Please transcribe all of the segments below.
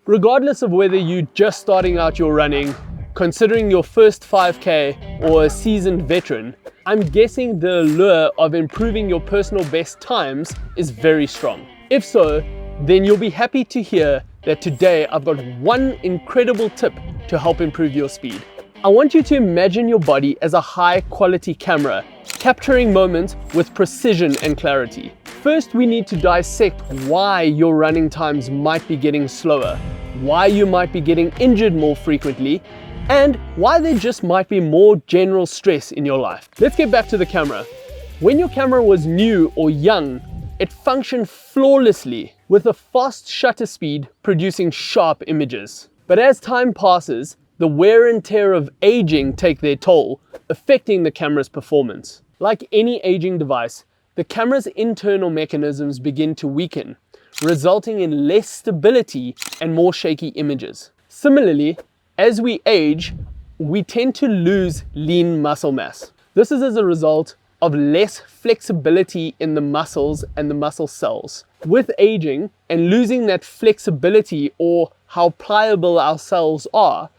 Regardless of whether you're just starting out your running, considering your first 5K, or a seasoned veteran, I'm guessing the allure of improving your personal best times is very strong. If so, then you'll be happy to hear that today I've got one incredible tip to help improve your speed. I want you to imagine your body as a high quality camera, capturing moments with precision and clarity. First, we need to dissect why your running times might be getting slower, why you might be getting injured more frequently, and why there just might be more general stress in your life. Let's get back to the camera. When your camera was new or young, it functioned flawlessly with a fast shutter speed producing sharp images. But as time passes, the wear and tear of aging take their toll, affecting the camera's performance. Like any aging device, the camera's internal mechanisms begin to weaken, resulting in less stability and more shaky images. Similarly, as we age, we tend to lose lean muscle mass. This is as a result of less flexibility in the muscles and the muscle cells. With aging and losing that flexibility or how pliable our cells are,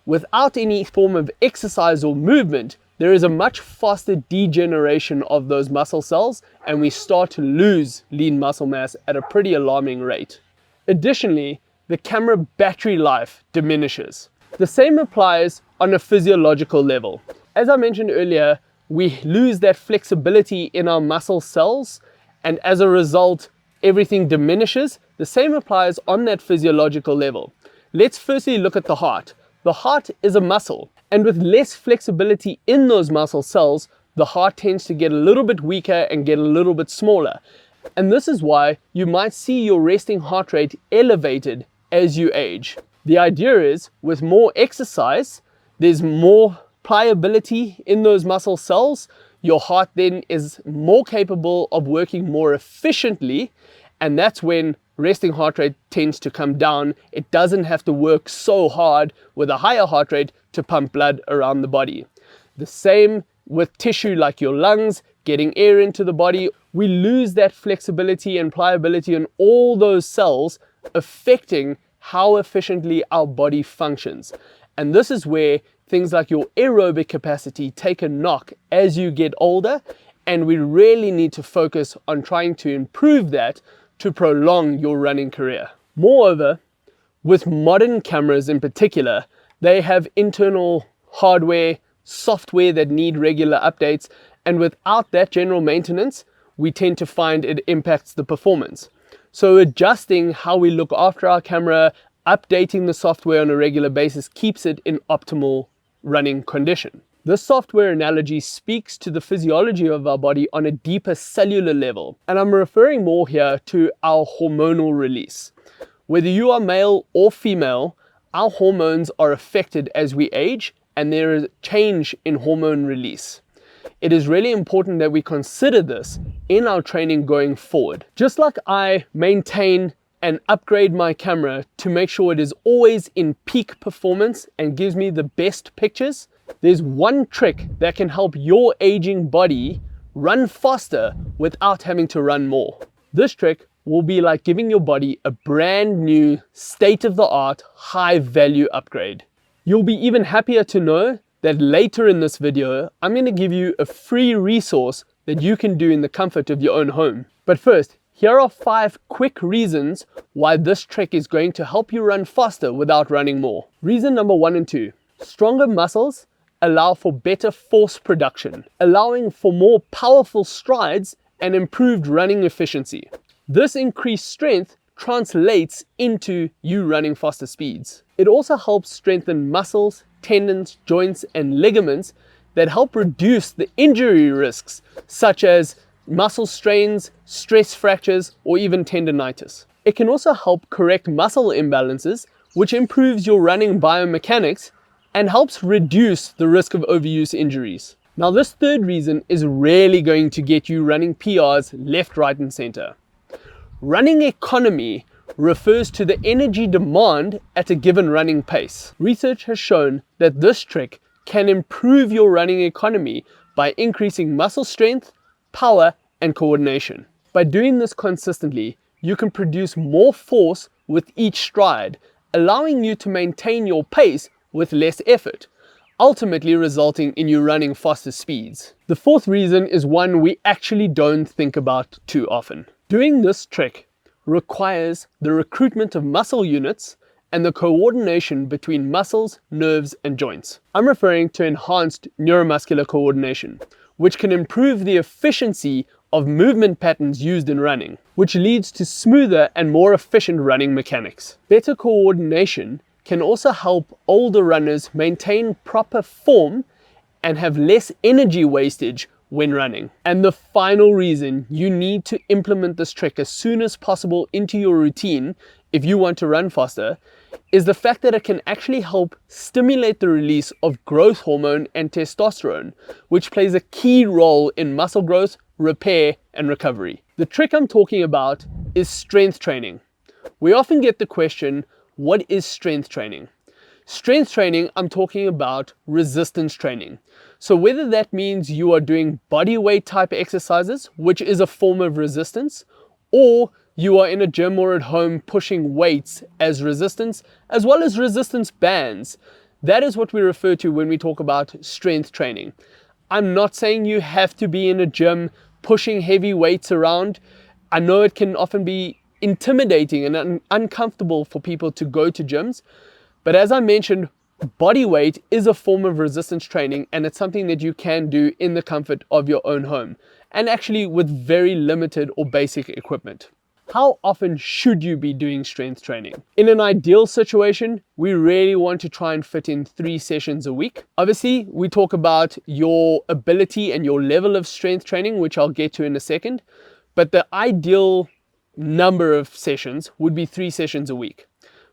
without any form of exercise or movement, there is a much faster degeneration of those muscle cells, and we start to lose lean muscle mass at a pretty alarming rate. Additionally, the camera battery life diminishes. The same applies on a physiological level. As I mentioned earlier, we lose that flexibility in our muscle cells, and as a result, everything diminishes. The same applies on that physiological level. Let's firstly look at the heart. The heart is a muscle, and with less flexibility in those muscle cells, the heart tends to get a little bit weaker and get a little bit smaller. And this is why you might see your resting heart rate elevated as you age. The idea is, with more exercise, there's more pliability in those muscle cells. Your heart then is more capable of working more efficiently, and that's when resting heart rate tends to come down. It doesn't have to work so hard with a higher heart rate to pump blood around the body. The same with tissue like your lungs, getting air into the body. We lose that flexibility and pliability in all those cells, affecting how efficiently our body functions. And this is where things like your aerobic capacity take a knock as you get older, and we really need to focus on trying to improve that to prolong your running career. Moreover, with modern cameras in particular, they have internal hardware, software that need regular updates, and without that general maintenance, we tend to find it impacts the performance. So adjusting how we look after our camera, updating the software on a regular basis keeps it in optimal running condition. This software analogy speaks to the physiology of our body on a deeper cellular level, and I'm referring more here to our hormonal release. Whether you are male or female, our hormones are affected as we age, and there is a change in hormone release. It is really important that we consider this in our training going forward. Just like I maintain and upgrade my camera to make sure it is always in peak performance and gives me the best pictures, there's one trick that can help your aging body run faster without having to run more. This trick will be like giving your body a brand new state-of-the-art high value upgrade. You'll be even happier to know that later in this video, I'm going to give you a free resource that you can do in the comfort of your own home. But first, here are 5 quick reasons why this trick is going to help you run faster without running more. Reason number 1 and 2. Stronger muscles allow for better force production, allowing for more powerful strides and improved running efficiency. This increased strength translates into you running faster speeds. It also helps strengthen muscles, tendons, joints, and ligaments that help reduce the injury risks, such as muscle strains, stress fractures, or even tendonitis. It can also help correct muscle imbalances, which improves your running biomechanics and helps reduce the risk of overuse injuries. Now, this third reason is really going to get you running PRs left, right, and center. Running economy refers to the energy demand at a given running pace. Research has shown that this trick can improve your running economy by increasing muscle strength, power, and coordination. By doing this consistently, you can produce more force with each stride, allowing you to maintain your pace with less effort, ultimately resulting in you running faster speeds. The fourth reason is one we actually don't think about too often. Doing this trick requires the recruitment of muscle units and the coordination between muscles, nerves, and joints. I'm referring to enhanced neuromuscular coordination, which can improve the efficiency of movement patterns used in running, which leads to smoother and more efficient running mechanics. Better coordination can also help older runners maintain proper form and have less energy wastage when running. And the final reason you need to implement this trick as soon as possible into your routine if you want to run faster is the fact that it can actually help stimulate the release of growth hormone and testosterone, which plays a key role in muscle growth, repair, and recovery. The trick I'm talking about is strength training. We often get the question, what is strength training? Strength training, I'm talking about resistance training. So whether that means you are doing body weight type exercises, which is a form of resistance, or you are in a gym or at home pushing weights as resistance, as well as resistance bands. That is what we refer to when we talk about strength training. I'm not saying you have to be in a gym pushing heavy weights around. I know it can often be intimidating and uncomfortable for people to go to gyms, but as I mentioned, body weight is a form of resistance training, and it's something that you can do in the comfort of your own home, and actually with very limited or basic equipment. How often should you be doing strength training? In an ideal situation, we really want to try and fit in 3 sessions a week. Obviously, we talk about your ability and your level of strength training, which I'll get to in a second, but the ideal number of sessions would be 3 sessions a week.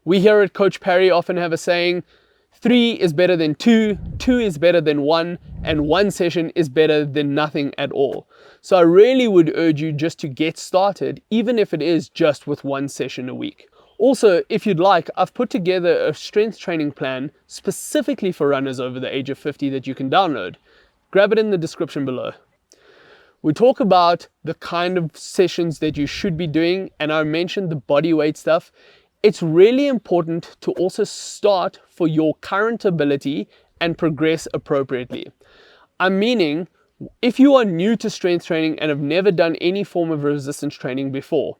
We here at Coach Parry often have a saying, 3 is better than 2, 2 is better than 1, and 1 session is better than nothing at all. So I really would urge you just to get started, even if it is just with 1 session a week. Also, if you'd like, I've put together a strength training plan specifically for runners over the age of 50 that you can download. Grab it in the description below. We talk about the kind of sessions that you should be doing, and I mentioned the body weight stuff. It's really important to also start for your current ability and progress appropriately. I'm meaning, if you are new to strength training and have never done any form of resistance training before,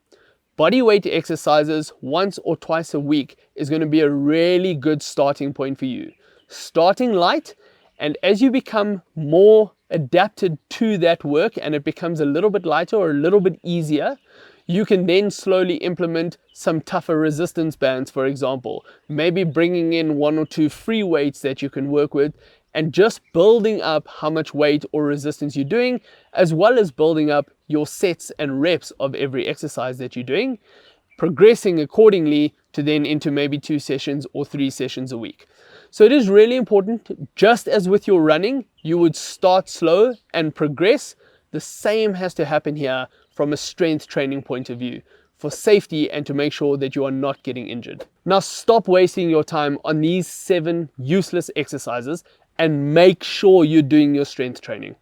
body weight exercises once or twice a week is going to be a really good starting point for you. Starting light, and as you become more adapted to that work and it becomes a little bit lighter or a little bit easier, you can then slowly implement some tougher resistance bands, for example, maybe bringing in 1 or 2 free weights that you can work with, and just building up how much weight or resistance you're doing, as well as building up your sets and reps of every exercise that you're doing, progressing accordingly to then into maybe 2 sessions or 3 sessions a week. So it is really important, just as with your running, you would start slow and progress. The same has to happen here from a strength training point of view, for safety and to make sure that you are not getting injured. Now stop wasting your time on these 7 useless exercises and make sure you're doing your strength training.